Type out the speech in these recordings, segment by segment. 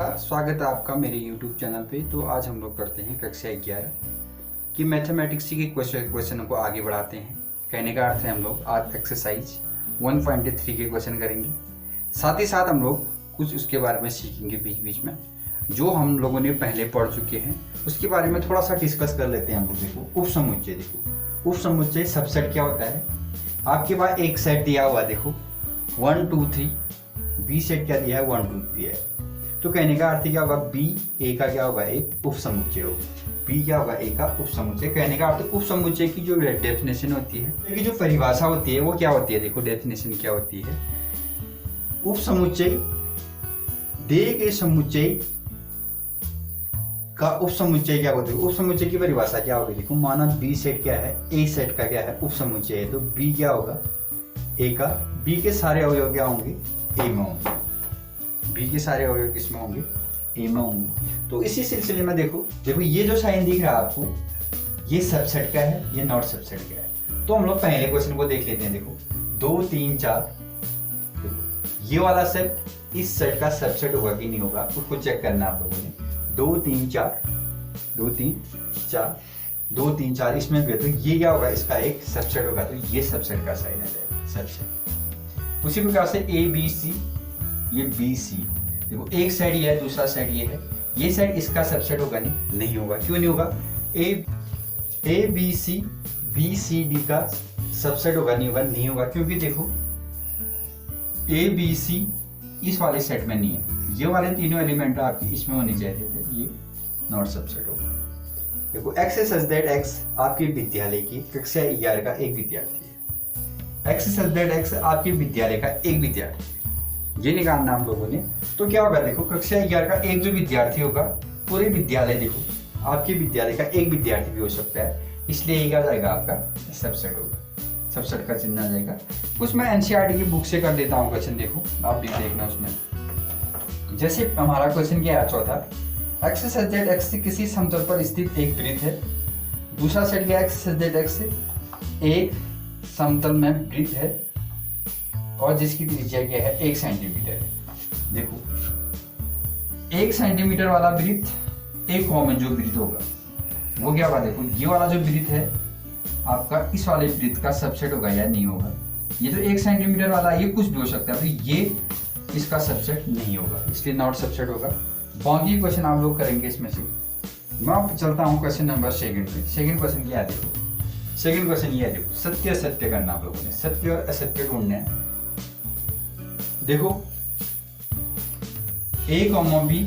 स्वागत है आपका मेरे YouTube चैनल पे। तो आज हम लोग करते हैं कक्षा 11 की मैथमेटिक्स के क्वेश्चनों को आगे बढ़ाते हैं। कहने का अर्थ है हम लोग आज एक्सरसाइज 1.3 के क्वेश्चन करेंगे। साथ ही साथ हम लोग कुछ उसके बारे में सीखेंगे बीच बीच में, जो हम लोगों ने पहले पढ़ चुके हैं उसके बारे में थोड़ा सा डिस्कस कर लेते हैं हम लोग। देखो उपसमुच्चय, देखो उपसमुच्चय सबसेट क्या होता है। आपके पास एक सेट दिया हुआ, देखो 1 2 3, बी सेट क्या दिया है 1 2 3 है। तो कहने का अर्थ क्या होगा, बी ए का क्या होगा, एक उपसमुच्चय होगा। बी क्या होगा, ए का उपसमुच्चय। कहने का अर्थ उपसमुच्चय की जो डेफिनेशन होती है, की जो परिभाषा होती है वो क्या होती है। देखो डेफिनेशन क्या होती है, उपसमुच्चय दिए गए समुच्चय का उपसमुच्चय क्या होता है। उपसमुच्चय की परिभाषा क्या होगी, देखो माना बी सेट क्या है, ए सेट का क्या है उपसमुच्चय है, तो बी क्या होगा ए का, बी के सारे अवयव क्या होंगे ए में होंगे। बी के सारे अवयव किसमें होंगे, ए में होंगे। तो इसी सिलसिले में देखो ये जो साइन दिख रहा है आपको, ये सबसेट का है, ये नॉट सबसेट का है। तो हम लोग पहले क्वेश्चन को देख लेते हैं। देखो 2 3 4, देखो ये वाला सेट इस सेट का सबसेट होगा कि नहीं होगा, उसको चेक करना आप लोगों ने। 2 3 4 2 3 4 2 3 4 इसमें भी है, तो ये क्या होगा, इसका एक सबसेट होगा। तो ये सबसेट का साइन है, सबसेट। उसी प्रकार से ए बी सी, ये बी सी, देखो एक साइड ये है, दूसरा साइड ये है, ये साइड इसका सबसेट होगा नहीं होगा। क्यों नहीं होगा, ए बी सी डी का सबसेट होगा नहीं होगा, क्योंकि देखो ए बी सी इस वाले सेट में नहीं है। ये वाले तीनों एलिमेंट आपके इसमें होने चाहिए थे, ये नॉट सबसेट होगा। देखो एक्स सच दैट एक्स आपके विद्यालय की कक्षा 11 का एक विद्यार्थी है। एक्स सच दैट एक्स आपके विद्यालय का एक विद्यार्थी, ये निकालना हम लोगों ने। तो क्या होगा, देखो कक्षा 11 का एक जो विद्यार्थी होगा, पूरे विद्यालय, देखो आपके विद्यालय का एक विद्यार्थी भी हो सकता है, इसलिए ये क्या जाएगा आपका सबसेट होगा। सबसेट का चिन्ह आ जाएगा। कुछ मैं एनसीईआरटी की बुक से कर देता हूँ क्वेश्चन, देखो आप भी देखना उसमें। जैसे हमारा क्वेश्चन क्या है चौथा, एक्स सच दैट एक्स किसी समतल पर स्थित एक वृत्त है। दूसरा सेट क्या, एक्स सच दैट एक्स एक समतल में वृत्त है और जिसकी त्रिज्या क्या है 1 सेंटीमीटर है। देखो 1 सेंटीमीटर वाला वृत्त, एक कॉमन जो वृत्त होगा वो क्या होगा, देखो ये वाला जो वृत्त है आपका इस वाले वृत्त का सबसेट होगा या नहीं होगा। ये जो 1 सेंटीमीटर वाला ये कुछ भी हो सकता है, तो ये इसका सबसेट नहीं होगा, इसलिए नॉट सबसेट होगा। बाकी क्वेश्चन आप लोग करेंगे इसमें से। मैं अब चलता हूँ क्वेश्चन नंबर 2 पे। सेकंड क्वेश्न क्या है, देखो सेकंड क्वेश्चन ये है, देखो सत्य असत्य करना आप लोगों ने, सत्य और असत्य ढूंढना है। देखो ए कॉमा बी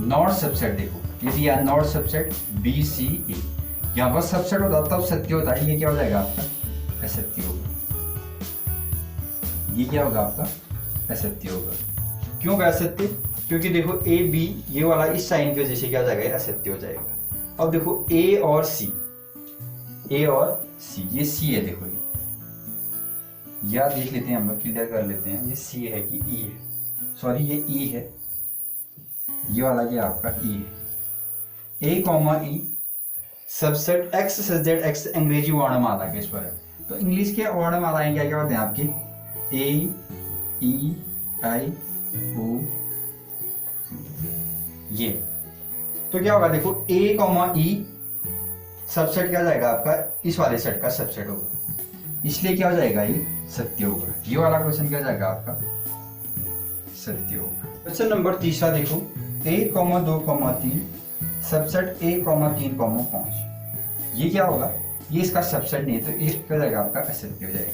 नॉट सबसेट, देखो यदि यार नॉट सबसेट बी सी ए, यहां पर सबसेट होता तब सत्य होता है, ये क्या हो जाएगा आपका असत्य होगा। ये क्या होगा आपका असत्य होगा। क्यों होगा असत्य, क्योंकि देखो ए बी ये वाला इस साइन की वजह से क्या हो जाएगा, असत्य हो जाएगा। अब देखो ए और सी ये सी है, देखो ये याद देख लेते हैं हम लोग, क्लियर कर लेते हैं। ये सी है कि ई है, सॉरी ये ई है, ये वाला ये आपका ई है। A comma E subset X such that X अंग्रेजी वर्णमाला के इस पर है। तो इंग्लिश के वर्णमालाएं क्या क्या होते हैं आपके, ए ई आई ओ, ये। तो क्या होगा, देखो ए कॉमा ई सबसेट क्या जाएगा आपका इस वाले सेट का सबसेट होगा, इसलिए क्या हो जाएगा ये सत्य होगा। ये वाला क्वेश्चन क्या जाएगा आपका सत्य होगा। क्वेश्चन नंबर 3 देखो, a, 2, 3 सबसेट a, 3, 5, ये क्या होगा, ये इसका सबसेट नहीं है, तो ये क्या जाएगा आपका असत्य हो जाएगा,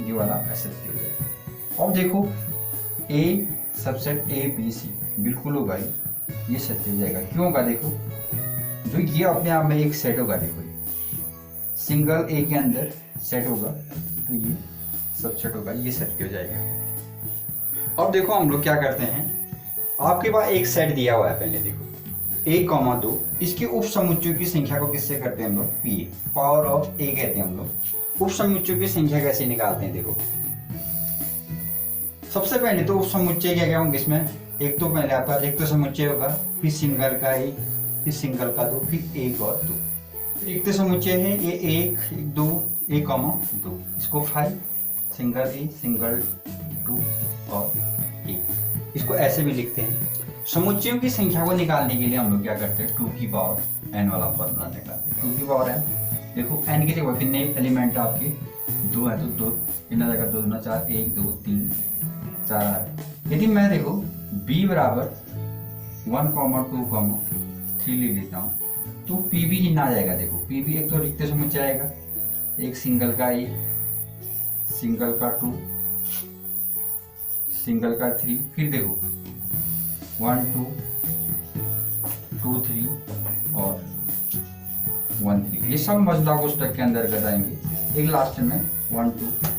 ये वाला असत्य हो जाएगा। अब देखो a subset a b c बिल्कुल होगा, ये सत्य हो जाएगा। क्यों होगा, देखो जो ये अपने आप में एक सेट होगा, देखो सिंगल ए के अंदर सेट होगा, तो ये सबसेट होगा, ये सत्य हो जाएगा। अब देखो हम लोग क्या करते हैं, आपके पास एक सेट दिया हुआ है, पहले देखो 1, 2, इसके उपसमुच्चयों की संख्या को किससे करते हैं हम लोग, पी, पावर ऑफ ए कहते हैं हम लोग। उपसमुच्चयों की संख्या कैसे निकालते हैं, देखो सबसे पहले तो उपसमुच्चय क्या क्या होंगे इसमें, एक तो पहले आपका एक तो समुच्चय होगा, फिर सिंगल का एक, फिर सिंगल का 2, फिर 1 और 2। एक तो समुच्चय है ये 1 2 1, 2, इसको 5 सिंगल ए सिंगल 2 और 1। इसको ऐसे भी लिखते हैं। समुच्चयों की संख्या को निकालने के लिए हम लोग क्या करते हैं, 2 की पावर n वाला फॉर्मूला निकालते हैं। 2 की पावर n, देखो n की जगह कितने एलिमेंट आपके 2 है, तो 2 कितना जाएगा, 2 दूना 4, 1 2 3 4 है। यदि मैं देखो b बराबर 1, 2, 3 ले लेता हूँ, तो पी भी कितना आ जाएगा, देखो पी भी एक तो रिक्त समुच्चय आएगा, एक सिंगल का 1, सिंगल का 2, सिंगल का 3, फिर देखो 1 2 2 3 और 1 3, ये सब मजला कोष्ठक के अंदर आएंगे। एक लास्ट में 1 2 3,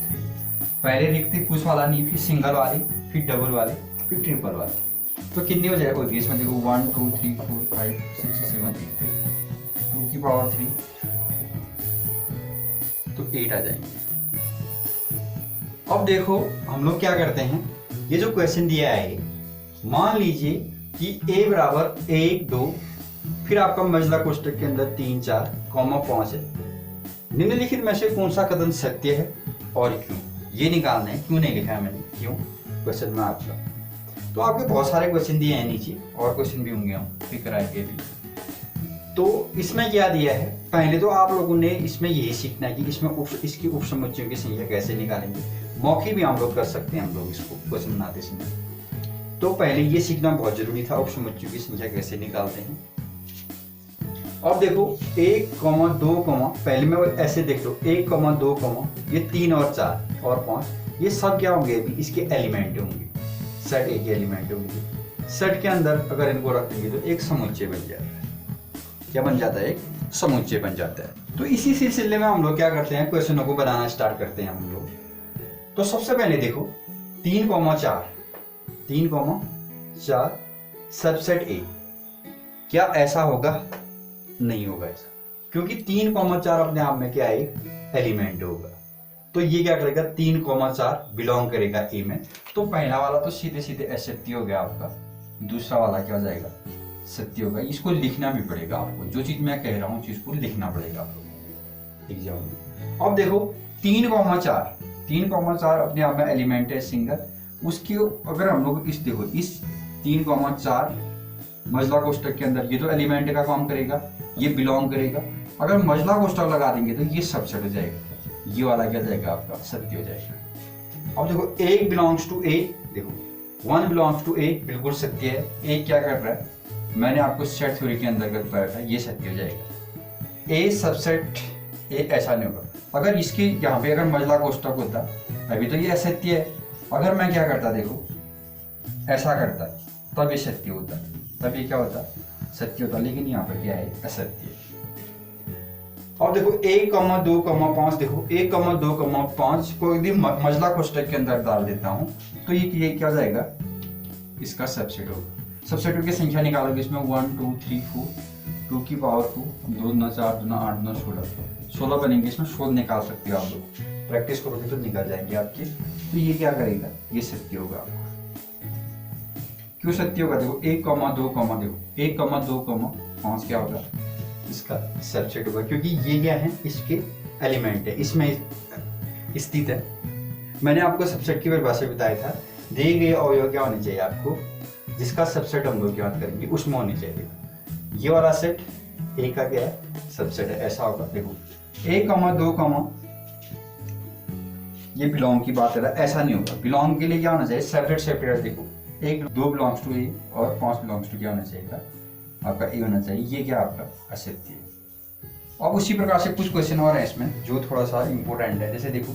पहले रिक्त कुछ वाला नहीं, फिर सिंगल वाले, फिर डबल वाले, फिर ट्रिपल वाले। तो कितने हो जाएगा इसमें, देखो 1 2 3 4 5 6 7 8, 2 की पावर 3 तो 8 आ जाएंगे। अब देखो हम लोग क्या करते हैं, ये जो क्वेश्चन दिया है, मान लीजिए कि a बराबर 1 2, फिर आपका मजला कोष्ठक के अंदर 3 4, 5 है। निम्नलिखित में से कौन सा कथन सत्य है और क्यों, ये निकालना है। क्यों नहीं लिखा है मैंने, क्यों क्वेश्चन में आपका। तो आपके बहुत सारे क्वेश्चन दिए हैं नीचे, और क्वेश्चन भी होंगे, हम फिक्र आएंगे भी। तो इसमें क्या दिया है, पहले तो आप लोगों ने इसमें यही सीखना है कि इसमें इसकी उपसमुच्चयों की संख्या कैसे निकालेंगे। मौखिक भी हम लोग कर सकते हैं, हम लोग इसको क्वेश्चन बनाते समय। तो पहले ये सीखना बहुत जरूरी था, उपसमुच्चयों की संख्या कैसे निकालते हैं। अब देखो 1, 2, पहले में ऐसे देख लो 1, 2, ये 3 और 4 और 5, ये सब क्या होंगे, अभी इसके एलिमेंट होंगे, सेट ए के एलिमेंट होंगे। सेट के अंदर अगर इनको रख देंगे तो एक समुच्चय बन जाता है। क्या बन जाता है, एक समुच्चय बन जाता है। तो इसी सिलसिले में हम लोग क्या करते हैं, क्वेश्चनों को बनाना स्टार्ट करते हैं हम लोग। तो सबसे पहले देखो 3, 4 सबसेट ए, क्या ऐसा होगा, नहीं होगा ऐसा, क्योंकि 3, 4 अपने आप में क्या है, एक एलिमेंट होगा। तो ये क्या करेगा, 3, 4 बिलोंग करेगा ए में। तो पहला वाला तो सीधे सीधे असत्य हो गया आपका, दूसरा वाला क्या हो जाएगा, सत्य होगा। इसको लिखना भी पड़ेगा आपको, जो चीज मैं कह रहा हूँ चीज को लिखना पड़ेगा आप लोगों एग्जाम में। अब देखो 3, 4 अपने आप में एलिमेंट है सिंगल, उसकी अगर हम लोग इस देखो इस 3, 4 मजला कोष्ठक के अंदर, ये तो एलिमेंट का काम करेगा, ये बिलोंग करेगा। अगर मजला कोष्ठक लगा देंगे तो ये सबसेट हो जाएगा, ये वाला क्या जाएगा आपका, सत्य हो जाएगा। अब देखो 1 बिलोंग्स टू ए, देखो 1 बिलोंग्स टू ए, बिल्कुल सत्य है। ए क्या कर रहा है, मैंने आपको सेट थ्योरी के अंतर्गत बताया था, ये सत्य हो जाएगा। ए सबसेट ए ऐसा नहीं होगा। अगर इसके यहाँ पे अगर मजला कोष्ठक होता, अभी तो ये असत्य है, अगर मैं क्या करता, देखो ऐसा करता, तब ये सत्य होता, तब ये क्या होता, सत्य होता। लेकिन यहाँ पर क्या है, असत्य। और देखो 1, 2, 5, देखो 1, 2, 5 को यदि मजला कोष्ठक के अंदर डाल देता हूँ तो ये क्या हो जाएगा, इसका सबसेट होगा। सबसेट की संख्या निकालोगे इसमें 1 2 3 4, 2 की पावर 2, 2 दूना 4, 2 दूना 8, 2 दूना 16 बनेंगे। इसमें 16 निकाल सकते हो आप लोग, प्रैक्टिस करोगे तो निकल जाएंगे आपके। तो ये क्या करेगा, ये सत्य होगा आपको। क्यों सत्य होगा, देखो 1, 2, देखो 1, 2, 5 क्या होगा, इसका सबसेट होगा, क्योंकि ये क्या है, इसके एलिमेंट है, इसमें स्थित है। मैंने आपको सबसेट की परिभाषा बताया था, दिए गए अवयव क्या होने चाहिए आपको, जिसका सबसेट हम लोग याद करेंगे उसमें होनी चाहिए। ये वाला सेट ए का क्या है, सबसेट है, ऐसा होगा। देखो 1, 2, ये बिलोंग की बात है, ऐसा नहीं होगा। बिलोंग के लिए क्या होना चाहिए, सेपरेट। देखो 1 2 बिलोंग्स टू ए और 5 बिलोंग्स टू क्या होना चाहिए, आपका ए होना चाहिए। ये क्या आपका असत्य है। अब उसी प्रकार से कुछ क्वेश्चन और है इसमें जो थोड़ा सा इंपॉर्टेंट है। जैसे देखो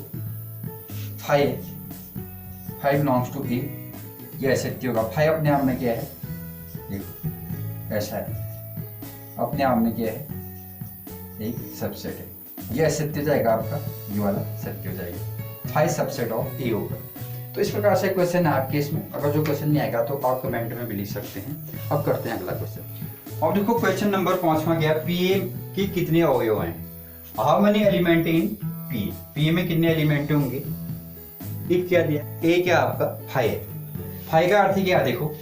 5 बिलोंग्स टू ए, ये असत्य होगा। 5 अपने आप में क्या है, देखो ऐसा है, अपने आप में क्या है, एक सबसेट है। ये असत्य हो जाएगा आपका, ये वाला सत्य हो जाएगा। 5 सबसेट ऑफ ए होगा। तो इस प्रकार से क्वेश्चन है आपके इसमें। अगर जो क्वेश्चन नहीं आएगा तो आप कमेंट में भी लिख सकते हैं। अब करते हैं अगला क्वेश्चन। अब देखो क्वेश्चन नंबर 5वां क्या है, पीए के कितने अवयव हैं, हाउ मेनी एलिमेंट इन पीए, पीए में कितने एलिमेंट होंगे। एक क्या दिया, ए क्या आपका 5 है। 5 का अर्थ क्या है, देखो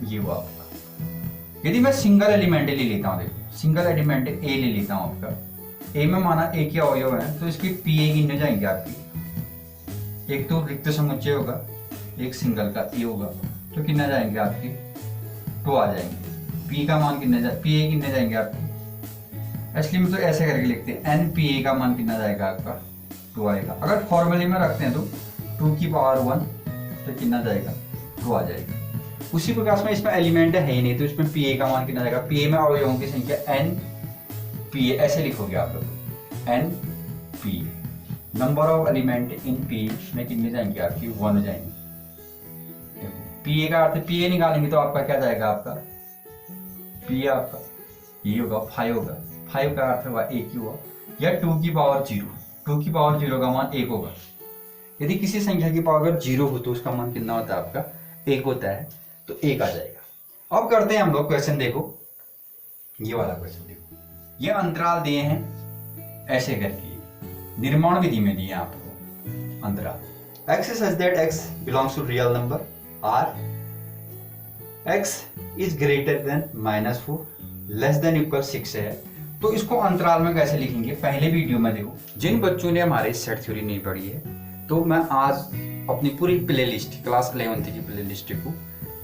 ये वो आपका, यदि मैं सिंगल एलिमेंट ले लेता हूँ, देखो सिंगल एलिमेंट ए ले लेता हूँ आपका, ए में माना ए के अवयव है, तो इसकी पीए गिनने जाएंगे आपकी। एक तो रिक्त समुच्चय होगा, एक सिंगल का ए होगा तो कितना जाएंगे आपके 2 आ जाएंगे। पी का मान कितने पी ए कितने जाएंगे आपके, एक्चुअली में तो ऐसे करके लिखते हैं एन पी ए का मान कितना जाएगा आपका 2 आएगा। अगर फॉर्मूले में रखते हैं तो 2 की पावर 1 तो कितना जाएगा 2 आ जाएगा। उसी प्रकार में इसमें एलिमेंट है ही नहीं तो इसमें पी ए का मान कितना जाएगा, पी ए में अवयवों की संख्या एन पी ए ऐसे लिखोगे आप लोग N P, number of element in P में कितने जाएंगे आपकी 1 जाएंगे। पी ए का अर्थ पी ए निकालेंगे तो आपका क्या जाएगा, आपका पी ए आपका ये होगा 5 होगा, 5 का अर्थ हुआ 1 ही हुआ, या 2 की पावर 0, 2 की पावर 0 का मान 1 होगा। यदि किसी संख्या की पावर अगर 0 हो तो उसका मान कितना होता है आपका 1 होता है, तो 1 आ जाएगा। अब करते हैं हम लोग क्वेश्चन, देखो ये वाला क्वेश्चन देखो, ये अंतराल दिए हैं ऐसे करके, निर्माण विधि में दिए आपको अंतराल x is such that x belongs to real number or x is greater than -4 less than equal 6 है। तो इसको अंतराल में कैसे लिखेंगे, पहले वीडियो में देखो। जिन बच्चों ने हमारे सेट थ्योरी नहीं पढ़ी है तो मैं आज अपनी पूरी प्लेलिस्ट क्लास 11th की प्लेलिस्ट को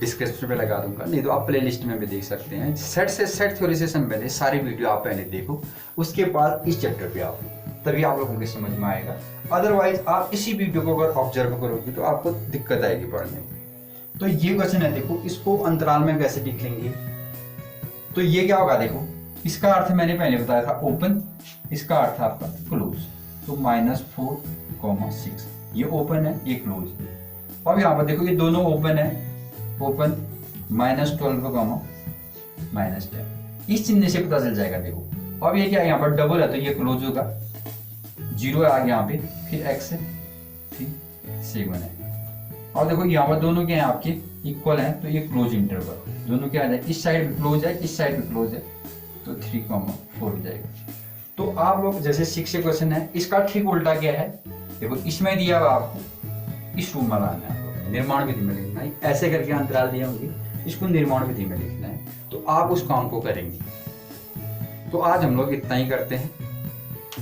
डिस्क्रिप्शन में लगा दूंगा, नहीं तो आप प्लेलिस्ट में भी देख सकते हैं। सेट थ्योरी से संबंधित सारी वीडियो आप पहले देखो, उसके बाद इस चैप्टर पे आओ, तभी आप लोगों के समझ में आएगा। अदरवाइज आप इसी वीडियो को अगर ऑब्जर्व करोगे तो आपको दिक्कत आएगी पढ़ने में। तो ये क्वेश्चन है, देखो इसको अंतराल में कैसे लिख लेंगे। तो ये क्या होगा, देखो इसका अर्थ मैंने पहले बताया था ओपन, इसका अर्थ आपका क्लोज। तो -4,6 ये ओपन है, ये क्लोज है। अब यहाँ पर देखो ये दोनों ओपन है, ओपन -12, -10, इस चिन्ह से पता चल जाएगा। देखो अब ये क्या है, यहाँ पर डबल है तो ये क्लोज होगा, 0 आ गया यहाँ पे, फिर x है, फिर 7 है। और देखो यहाँ पर दोनों क्या है आपके इक्वल हैं तो ये क्लोज इंटरवल, दोनों क्या आ जाए, इस साइड भी क्लोज है, इस साइड भी क्लोज है, तो 3,4 हो जाएगा। तो आप लोग जैसे 6 क्वेश्चन है, इसका ठीक उल्टा क्या है, देखो इसमें दिया हुआ आपको इस रूम में लाना है, आप लोग निर्माण विधि में लिखना है, ऐसे करके अंतराल दिए होंगे, इसको निर्माण विधि में लिखना है, तो आप उस काम को करेंगे। तो आज हम लोग इतना ही करते हैं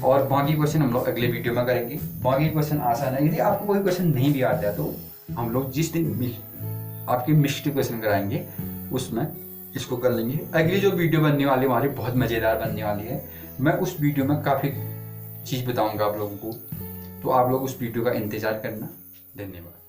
और बाकी क्वेश्चन हम लोग अगले वीडियो में करेंगे। बाकी क्वेश्चन आसान है, यदि आपको कोई क्वेश्चन नहीं भी आता है तो हम लोग जिस दिन आपकी मिक्स्ड क्वेश्चन कराएंगे उसमें इसको कर लेंगे। अगली जो वीडियो बनने वाली है हमारी बहुत मज़ेदार बनने वाली है, मैं उस वीडियो में काफ़ी चीज़ बताऊंगा आप लोगों को, तो आप लोग उस वीडियो का इंतज़ार करना। धन्यवाद।